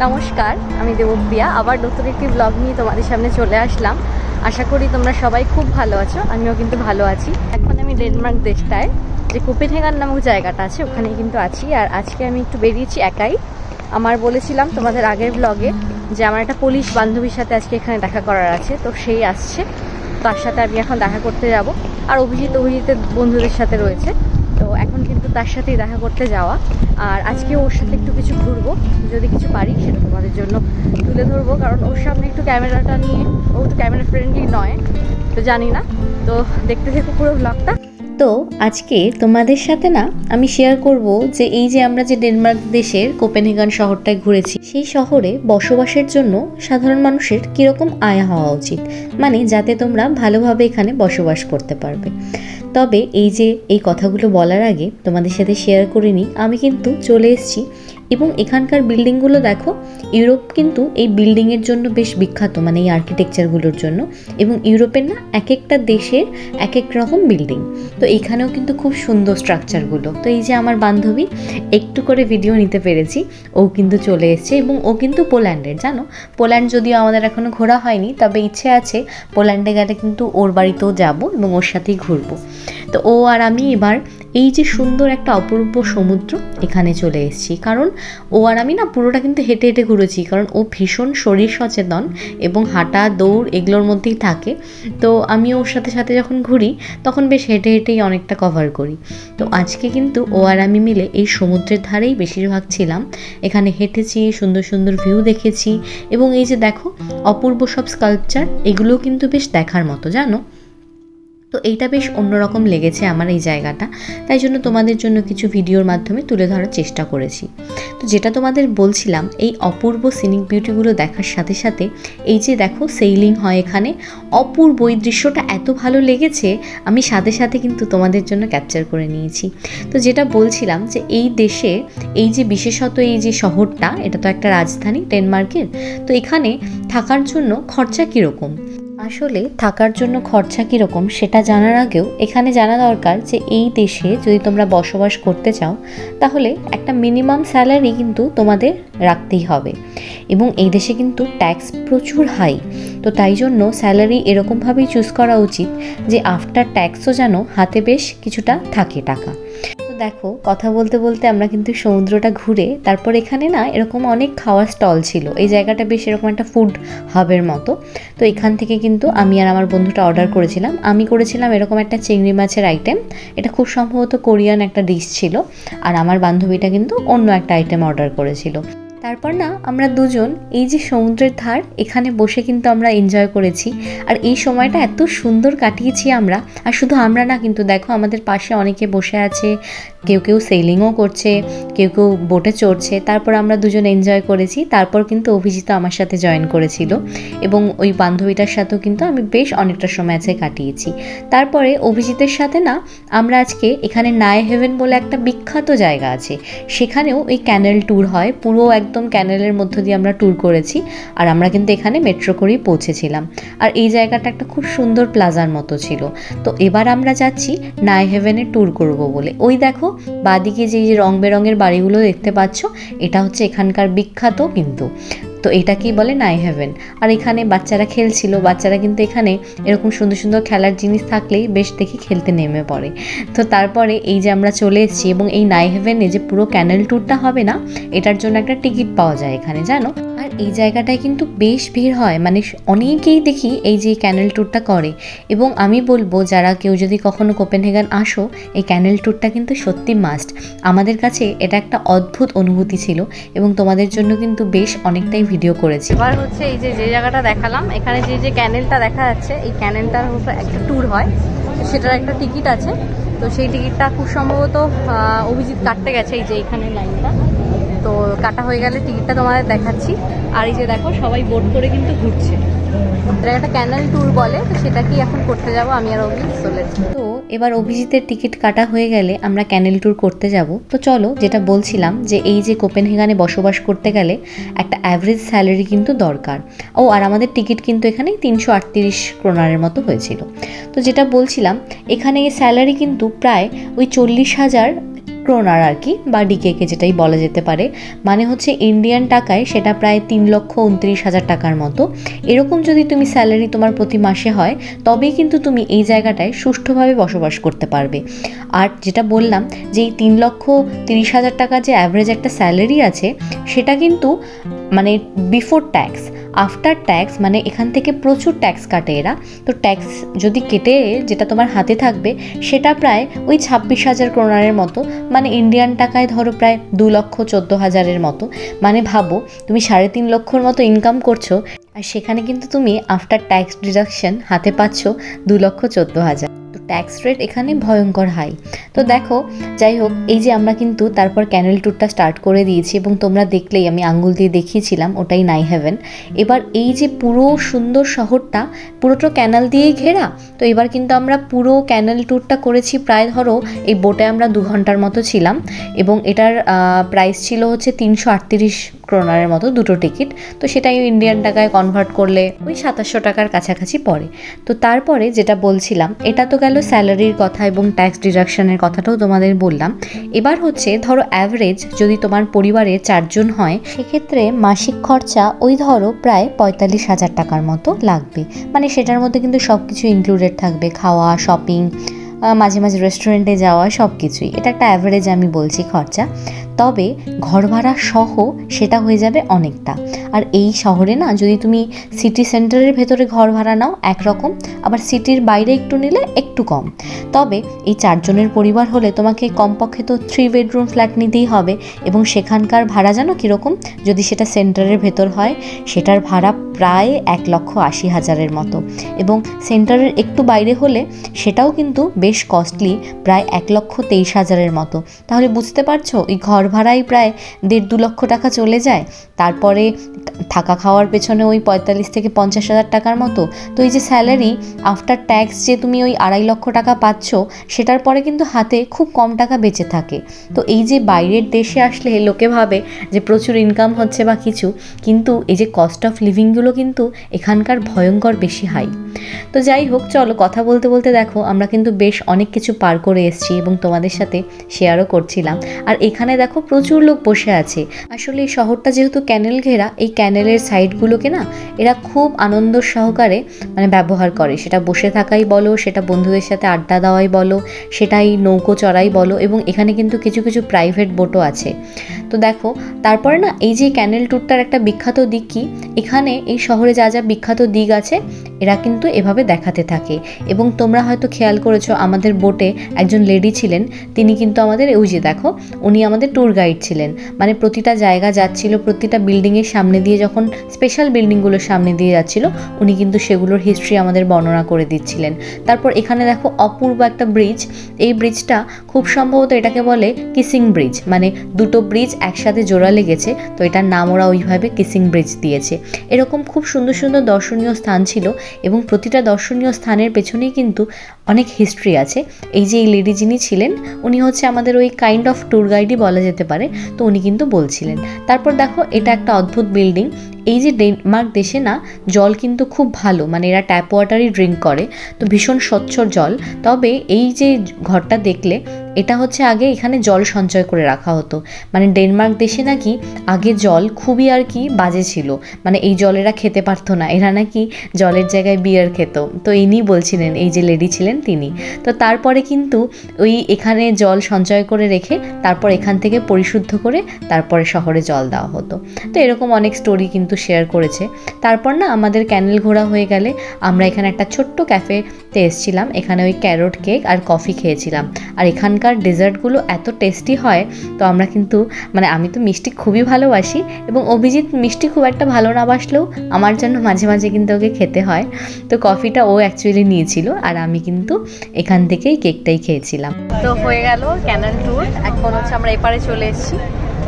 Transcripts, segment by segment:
নমস্কার, আমি দেবপ্রিয়া। আবার নতুন একটি ব্লগ নিয়ে তোমাদের সামনে চলে আসলাম। আশা করি তোমরা সবাই খুব ভালো আছো, আমিও কিন্তু ভালো আছি। এখন আমি ডেনমার্ক দেশটায় যে কোপেনহেগান নামক জায়গাটা আছে ওখানে কিন্তু আছি। আর আজকে আমি একটু বেরিয়েছি একাই। আমার বলেছিলাম তোমাদের আগের ব্লগে যে আমার একটা পুলিশ বান্ধবীর সাথে আজকে এখানে দেখা করার আছে, তো সেই আসছে, তার সাথে আমি এখন দেখা করতে যাব। আর অভিজিতের বন্ধুদের সাথে রয়েছে, তো এখন কিন্তু তার সাথেই দেখা করতে যাওয়া। আর আজকে ওর সাথে একটু কিছু ঘুরবো, যদি কিছু পারি সেটা তোমাদের জন্য তুলে ধরবো, কারণ ওর সামনে একটু ক্যামেরাটা নিয়ে ও একটু ক্যামেরা ফ্রেন্ডলি নয়, তো জানি না। তো দেখতে থেকো পুরো ব্লগটা। তো আজকে তোমাদের সাথে না আমি শেয়ার করব যে এই যে আমরা যে ডেনমার্ক দেশের কোপেনহেগান শহরটায় ঘুরেছি, সেই শহরে বসবাসের জন্য সাধারণ মানুষের কীরকম আয় হওয়া উচিত, মানে যাতে তোমরা ভালোভাবে এখানে বসবাস করতে পারবে। তবে এই কথাগুলো বলার আগে তোমাদের সাথে শেয়ার করে নিই, আমি কিন্তু চলে এসেছি এবং এখানকার বিল্ডিংগুলো দেখো। ইউরোপ কিন্তু এই বিল্ডিংয়ের জন্য বেশ বিখ্যাত, মানে এই আর্কিটেকচারগুলোর জন্য। এবং ইউরোপের না এক একটা দেশের এক এক রকম বিল্ডিং, তো এইখানেও কিন্তু খুব সুন্দর স্ট্রাকচারগুলো। তো এই যে আমার বান্ধবী একটু করে ভিডিও নিতে পেরেছি, ও কিন্তু চলে এসেছে এবং ও কিন্তু পোল্যান্ডের, জানো। পোল্যান্ড যদিও আমাদের এখনও ঘোরা হয়নি, তবে ইচ্ছে আছে পোল্যান্ডে গেলে কিন্তু ওর বাড়িতেও যাব এবং ওর সাথেই ঘুরবো। তো ও আর আমি এবার এই যে সুন্দর একটা অপূর্ব সমুদ্র, এখানে চলে এসেছি। কারণ ও আর আমি না পুরোটা কিন্তু হেঁটে হেঁটে ঘুরেছি, কারণ ও ভীষণ শরীর সচেতন এবং হাঁটা দৌড় এগুলোর মধ্যেই থাকে। তো আমি ওর সাথে সাথে যখন ঘুরি তখন বেশ হেঁটে হেঁটেই অনেকটা কভার করি। তো আজকে কিন্তু ও আর আমি মিলে এই সমুদ্রের ধারেই বেশিরভাগ ছিলাম, এখানে হেঁটেছি, সুন্দর সুন্দর ভিউ দেখেছি। এবং এই যে দেখো অপূর্ব সব স্কাল্পচার, এগুলোও কিন্তু বেশ দেখার মতো, জানো। তো এইটা বেশ অন্যরকম লেগেছে আমার এই জায়গাটা, তাই জন্য তোমাদের জন্য কিছু ভিডিওর মাধ্যমে তুলে ধরার চেষ্টা করেছি। তো যেটা তোমাদের বলছিলাম, এই অপূর্ব সিনিক বিউটিগুলো দেখার সাথে সাথে এই যে দেখো সেইলিং হয় এখানে, অপূর্ব এই দৃশ্যটা এত ভালো লেগেছে, আমি সাথে সাথে কিন্তু তোমাদের জন্য ক্যাপচার করে নিয়েছি। তো যেটা বলছিলাম যে এই দেশে এই যে বিশেষত এই যে শহরটা, এটা তো একটা রাজধানী ডেনমার্কের, তো এখানে থাকার জন্য খরচা কীরকম। আসলে থাকার জন্য খরচা কীরকম সেটা জানার আগেও এখানে জানা দরকার যে এই দেশে যদি তোমরা বসবাস করতে চাও তাহলে একটা মিনিমাম স্যালারি কিন্তু তোমাদের রাখতেই হবে। এবং এই দেশে কিন্তু ট্যাক্স প্রচুর হাই, তো তাই জন্য স্যালারি এরকমভাবেই চুজ করা উচিত যে আফটার ট্যাক্সও যেন হাতে বেশ কিছুটা থাকে টাকা। দেখো কথা বলতে বলতে আমরা কিন্তু সমুদ্রটা ঘুরে তারপর এখানে না এরকম অনেক খাওয়ার স্টল ছিল। এই জায়গাটা বেশ এরকম একটা ফুড হাবের মতো। তো এখান থেকে কিন্তু আমি আর আমার বন্ধুটা অর্ডার করেছিলাম। আমি করেছিলাম এরকম একটা চিংড়ি মাছের আইটেম, এটা খুব সম্ভবত কোরিয়ান একটা ডিশ ছিল। আর আমার বান্ধবীটা কিন্তু অন্য একটা আইটেম অর্ডার করেছিল। তারপর না আমরা দুজন এই যে সমুদ্রের ধার, এখানে বসে কিন্তু আমরা এনজয় করেছি। আর এই সময়টা এত সুন্দর কাটিয়েছি আমরা। আর শুধু আমরা না, কিন্তু দেখো আমাদের পাশে অনেকে বসে আছে, কেউ কেউ সেলিংও করছে, কেউ কেউ বোটে চড়ছে। তারপর আমরা দুজন এনজয় করেছি। তারপর কিন্তু অভিজিৎ আমার সাথে জয়েন করেছিল এবং ওই বান্ধবীটার সাথেও কিন্তু আমি বেশ অনেকটা সময় আছে কাটিয়েছি। তারপরে অভিজিতের সাথে না আমরা আজকে এখানে নাইহেভেন বলে একটা বিখ্যাত জায়গা আছে, সেখানেও ওই ক্যানেল ট্যুর হয়, পুরো একদম ক্যানেলের মধ্য দিয়ে আমরা ট্যুর করেছি। আর আমরা কিন্তু এখানে মেট্রো করেই পৌঁছেছিলাম। আর এই জায়গাটা একটা খুব সুন্দর প্লাজার মতো ছিল। তো এবার আমরা যাচ্ছি নাইহেভেনে ট্যুর করব বলে। ওই দেখো বাদিকে যে রং বেরঙের বাড়িগুলো দেখতে পাচ্ছ, এটা হচ্ছে এখানকার বিখ্যাত কিন্তু। তো এটাকেই বলে নাইহেভেন। আর এখানে বাচ্চারা খেলছিল, বাচ্চারা কিন্তু এখানে এরকম সুন্দর সুন্দর খেলার জিনিস থাকলেই বেশ দেখি খেলতে নেমে পড়ে। তো তারপরে এই যে আমরা চলে এসেছি এবং এই নাইহেভেনে যে পুরো ক্যানেল ট্যুরটা হবে না, এটার জন্য একটা টিকিট পাওয়া যায় এখানে, জানো। আর এই জায়গাটায় কিন্তু বেশ ভিড় হয়, মানে অনেকেই দেখি এই যে ক্যানেল ট্যুরটা করে। এবং আমি বলবো যারা কেউ যদি কখনো কোপেনহেগান আসো, এই ক্যানেল ট্যুরটা কিন্তু সত্যি মাস্ট। আমাদের কাছে এটা একটা অদ্ভুত অনুভূতি ছিল এবং তোমাদের জন্য কিন্তু বেশ অনেকটাই ভিডিও করেছি। এবার হচ্ছে এই যে জায়গাটা দেখালাম, এখানে যে ক্যানেলটা দেখা যাচ্ছে, এই ক্যানেলটার উপর একটা ট্যুর হয়, সেটার একটা টিকিট আছে। তো সেই টিকিটটা খুব সম্ভবত অভিজিৎ কাটতে গেছে, এই যে এখানে লাইনটা, তো কাটা হয়ে গেলে টিকিটটা তোমাদের দেখাচ্ছি। আর এই যে দেখো সবাই বোট করে কিন্তু ঘুরছে, এটা একটা ক্যানেল ট্যুর বলে, তো সেটাকেই এখন করতে যাব আমি আর অভিজিৎ চলেছি। তো এবার অভিজিতের টিকিট কাটা হয়ে গেলে আমরা ক্যানেল ট্যুর করতে যাব। তো চলো, যেটা বলছিলাম যে এই যে কোপেনহেগানে বসবাস করতে গেলে একটা অ্যাভারেজ স্যালারি কিন্তু দরকার। আর আমাদের টিকিট কিন্তু এখানে 338 ক্রোনারের মতো হয়েছিল। তো যেটা বলছিলাম, এখানে স্যালারি কিন্তু প্রায় ওই 40,000 ক্রোনার আর কি, বা ডিকেকে যেটাই বলা যেতে পারে, মানে হচ্ছে ইন্ডিয়ান টাকায় সেটা প্রায় 3,29,000 টাকার মতো। এরকম যদি তুমি স্যালারি তোমার প্রতি মাসে হয় তবেই কিন্তু তুমি এই জায়গাটায় সুষ্ঠুভাবে বসবাস করতে পারবে। আর যেটা বললাম যে এই 3,30,000 টাকা যে অ্যাভারেজ একটা স্যালারি আছে সেটা কিন্তু মানে বিফোর ট্যাক্স। আফটার ট্যাক্স মানে এখান থেকে প্রচুর ট্যাক্স কাটে এরা, তো ট্যাক্স যদি কেটে যেটা তোমার হাতে থাকবে সেটা প্রায় ওই 26,000 ক্রোনারের মতো, মানে ইন্ডিয়ান টাকায় ধরো প্রায় 2,14,000-এর মতো। মানে ভাবো তুমি 3.5 লক্ষর মতো ইনকাম করছো, আর সেখানে কিন্তু তুমি আফটার ট্যাক্স ডিডাকশন হাতে পাচ্ছ 2,14,000। তো ট্যাক্স রেট এখানে ভয়ঙ্কর হাই। তো দেখো যাই হোক, এই যে আমরা কিন্তু তারপর ক্যানেল ট্যুরটা স্টার্ট করে দিয়েছি এবং তোমরা দেখলেই আমি আঙ্গুল দিয়ে দেখিয়েছিলাম ওটাই নাই হেভেন। এবার এই যে পুরো সুন্দর শহরটা পুরোটা ক্যানাল দিয়েই ঘেরা, তো এবার কিন্তু আমরা পুরো ক্যানেল ট্যুরটা করেছি প্রায় ধরো এই বোটে আমরা 2 ঘন্টার মতো ছিলাম, এবং এটার প্রাইস ছিল হচ্ছে 338 ক্রোনারের মতো দুটো টিকিট। তো সেটাই ইন্ডিয়ান টাকায় কনভার্ট করলে ওই 2700 টাকার কাছাকাছি পড়ে। তো তারপরে যেটা বলছিলাম, এটা তো গেল স্যালারির কথা এবং ট্যাক্স ডিডাকশনের কথাটাও তোমাদের বললাম। এবার হচ্ছে ধরো অ্যাভারেজ যদি তোমার পরিবারে 4 জন হয় সেক্ষেত্রে মাসিক খরচা ওই ধরো প্রায় 45,000 টাকার মতো লাগবে। মানে সেটার মধ্যে কিন্তু সব কিছু ইনক্লুডেড থাকবে, খাওয়া, শপিং, মাঝে মাঝে রেস্টুরেন্টে যাওয়া, সব কিছুই। এটা একটা অ্যাভারেজ আমি বলছি খরচা। তবে ঘর ভাড়া সহ সেটা হয়ে যাবে অনেকটা। আর এই শহরে না যদি তুমি সিটি সেন্টারের ভেতরে ঘর ভাড়া নাও একরকম, আবার সিটির বাইরে একটু নিলে একটু কম। তবে এই 4 জনের পরিবার হলে তোমাকে কমপক্ষে তো 3 বেডরুম ফ্ল্যাট নিতেই হবে, এবং সেখানকার ভাড়া জানো কীরকম? যদি সেটা সেন্টারের ভেতর হয় সেটার ভাড়া প্রায় 1,80,000-এর মতো, এবং সেন্টারের একটু বাইরে হলে সেটাও কিন্তু বেশ কস্টলি, প্রায় 1,23,000-এর মতো। তাহলে বুঝতে পারছো এই ঘর ভাড়াই প্রায় 1.5-2 লক্ষ টাকা চলে যায়। তারপরে থাকা খাওয়ার পেছনে ওই 45 থেকে 50,000 টাকার মতো। তো এই যে স্যালারি আফটার ট্যাক্স যে তুমি ওই 2.5 লক্ষ টাকা পাচ্ছ, সেটার পরে কিন্তু হাতে খুব কম টাকা বেঁচে থাকে। তো এই যে বাইরের দেশে আসলে লোকে ভাবে যে প্রচুর ইনকাম হচ্ছে বা কিছু, কিন্তু এই যে কস্ট অফ লিভিংগুলো কিন্তু এখানকার ভয়ঙ্কর বেশি হাই। তো যাই হোক, চলো কথা বলতে বলতে দেখো আমরা কিন্তু বেশ অনেক কিছু পার করে এসেছি এবং তোমাদের সাথে শেয়ারও করছিলাম। আর এখানে দেখো প্রচুর লোক বসে আছে। আসলে এই শহরটা যেহেতু ক্যানেল ঘেরা, এই ক্যানেলের সাইডগুলোকে না এরা খুব আনন্দ সহকারে মানে ব্যবহার করে। সেটা বসে থাকাই বলো, সেটা বন্ধুদের সাথে আড্ডা দেওয়াই বলো, সেটাই নৌকো চড়াই বলো, এবং এখানে কিন্তু কিছু কিছু প্রাইভেট বোটও আছে। তো দেখো তারপরে না এই যে ক্যানেল ট্যুরটার একটা বিখ্যাত দিক কি, এখানে এই শহরে যা যা বিখ্যাত দিক আছে এরা কিন্তু এভাবে দেখাতে থাকে। এবং তোমরা হয়তো খেয়াল করেছো আমাদের বোটে একজন লেডি ছিলেন, তিনি কিন্তু আমাদের ওই যে দেখো উনি আমাদের ট্যুর গাইড ছিলেন। মানে প্রতিটা জায়গা যাচ্ছিল, প্রতিটা বিল্ডিংয়ের সামনে দিয়ে, যখন স্পেশাল বিল্ডিংগুলোর সামনে দিয়ে যাচ্ছিল উনি কিন্তু সেগুলোর হিস্ট্রি আমাদের বর্ণনা করে দিচ্ছিলেন। তারপর এখানে দেখো অপূর্ব একটা ব্রিজ, এই ব্রিজটা খুব সম্ভবত এটাকে বলে কিসিং ব্রিজ, মানে দুটো ব্রিজ একসাথে জোড়া লেগেছে, তো এটার নাম ওরা ওইভাবে কিসিং ব্রিজ দিয়েছে। এরকম খুব সুন্দর সুন্দর দর্শনীয় স্থান ছিল, এবং প্রতিটা দর্শনীয় স্থানের পেছনেই কিন্তু অনেক হিস্ট্রি আছে। এই যে এই লেডি যিনি ছিলেন উনি হচ্ছে আমাদের ওই কাইন্ড অফ ট্যুর গাইডই বলা যেতে পারে, তো উনি কিন্তু বলছিলেন। তারপর দেখো এটা একটা অদ্ভুত বিল্ডিং। এই যে ডেনমার্ক দেশে না জল কিন্তু খুব ভালো, মানে এরা ট্যাপ ওয়াটারই ড্রিঙ্ক করে, তো ভীষণ স্বচ্ছ জল। তবে এই যে ঘরটা দেখলে এটা হচ্ছে আগে এখানে জল সঞ্চয় করে রাখা হতো। মানে ডেনমার্ক দেশে নাকি আগে জল খুবই আর কি বাজে ছিল, মানে এই জল এরা খেতে পারতো না, এরা নাকি জলের জায়গায় বিয়ার খেত। তো ইনি বলছিলেন, এই যে লেডি ছিলেন তিনি। তো তারপরে কিন্তু ওই এখানে জল সঞ্চয় করে রেখে তারপর এখান থেকে পরিশুদ্ধ করে তারপরে শহরে জল দেওয়া হতো। তো এরকম অনেক স্টোরি কিন্তু শেয়ার করেছে। তারপর না আমাদের ক্যানেল ঘোরা হয়ে গেলে আমরা এখানে একটা ছোট্ট ক্যাফেতে এসেছিলাম, এখানে ওই ক্যারট কেক আর কফি খেয়েছিলাম। আর এখানকার ডেজার্টগুলো এত টেস্টি হয়, তো আমরা কিন্তু মানে আমি তো মিষ্টি খুবই ভালোবাসি, এবং অভিজিৎ মিষ্টি খুব একটা ভালো না বাসলেও আমার জন্য মাঝে মাঝে কিন্তু ওকে খেতে হয়। তো কফিটা ও অ্যাকচুয়ালি নিয়েছিল, আর আমি কিন্তু এখান থেকেই কেকটাই খেয়েছিলাম। তো হয়ে গেল ক্যানেল ট্যুর। এখন হচ্ছে আমরা এপারে চলে এসেছি,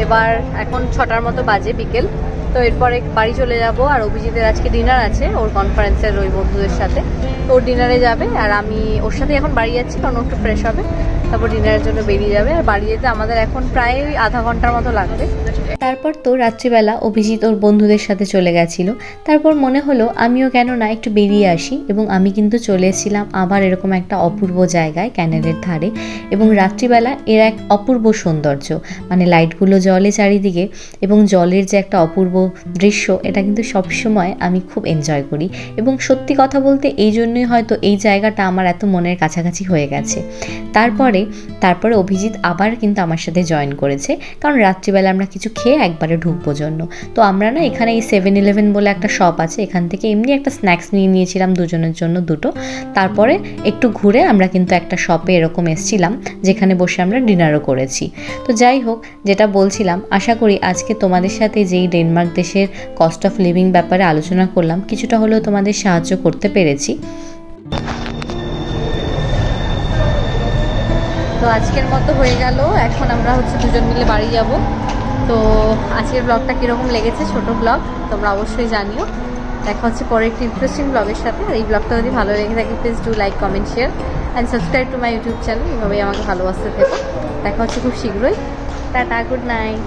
এবার এখন 6টার মতো বাজে বিকেল। তো এরপরে বাড়ি চলে যাব, আর অভিজিতের আজকে ডিনার আছে ওর কনফারেন্সের ওই বন্ধুদের সাথে, তো ওর ডিনারে যাবে, আর আমি ওর সাথে এখন বাড়ি যাচ্ছি কারণ ও একটু ফ্রেশ হবে। তারপর ডিনারের জন্য বেরিয়ে যাবে। আর বাড়ি যেতে আমাদের এখন প্রায় আধা ঘন্টার মতো লাগবে। তারপর তো রাত্রিবেলা অভিজিৎ ওর বন্ধুদের সাথে চলে গেছিলো। তারপর মনে হলো আমিও কেন না একটু বেরিয়ে আসি, এবং আমি কিন্তু চলে এসেছিলাম আবার এরকম একটা অপূর্ব জায়গায় ক্যানেলের ধারে। এবং রাত্রিবেলা এর এক অপূর্ব সৌন্দর্য, মানে লাইটগুলো জলে চারিদিকে এবং জলের যে একটা অপূর্ব দৃশ্য, এটা কিন্তু সবসময় আমি খুব এনজয় করি। এবং সত্যি কথা বলতে এই জন্যই হয়তো এই জায়গাটা আমার এত মনের কাছাকাছি হয়ে গেছে। তারপরে অভিজিৎ আবার কিন্তু আমার সাথে জয়েন করেছে, কারণ রাত্রিবেলা আমরা কিছু খেয়ে একবারে ঢুকবো জন্য। তো আমরা না এখানে এই 7-Eleven বলে একটা শপ আছে, এখান থেকে এমনি একটা স্ন্যাক্স নিয়ে নিয়েছিলাম দুজনের জন্য দুটো। তারপরে একটু ঘুরে আমরা কিন্তু একটা শপে এরকম এসছিলাম যেখানে বসে আমরা ডিনারও করেছি। তো যাই হোক, যেটা বলছিলাম, আশা করি আজকে তোমাদের সাথে যেই ডেনমার্ক দেশের কস্ট অফ লিভিং ব্যাপারে আলোচনা করলাম কিছুটা হলেও তোমাদের সাহায্য করতে পেরেছি। তো আজকের মতো হয়ে গেল, এখন আমরা দুজন মিলে বাড়ি যাব। তো আজকের ব্লগটা কীরকম লেগেছে, ছোট ব্লগ, তোমরা অবশ্যই জানিও। দেখা হচ্ছে পরে একটি ইন্টারেস্টিং ব্লগের সাথে। আর এই ব্লগটা যদি ভালো লেগে থাকে please do like, comment, share and subscribe to my YouTube channel. এভাবেই আমাকে ভালোবাসতে থেকো। দেখা হচ্ছে খুব শীঘ্রই। Tata, good night.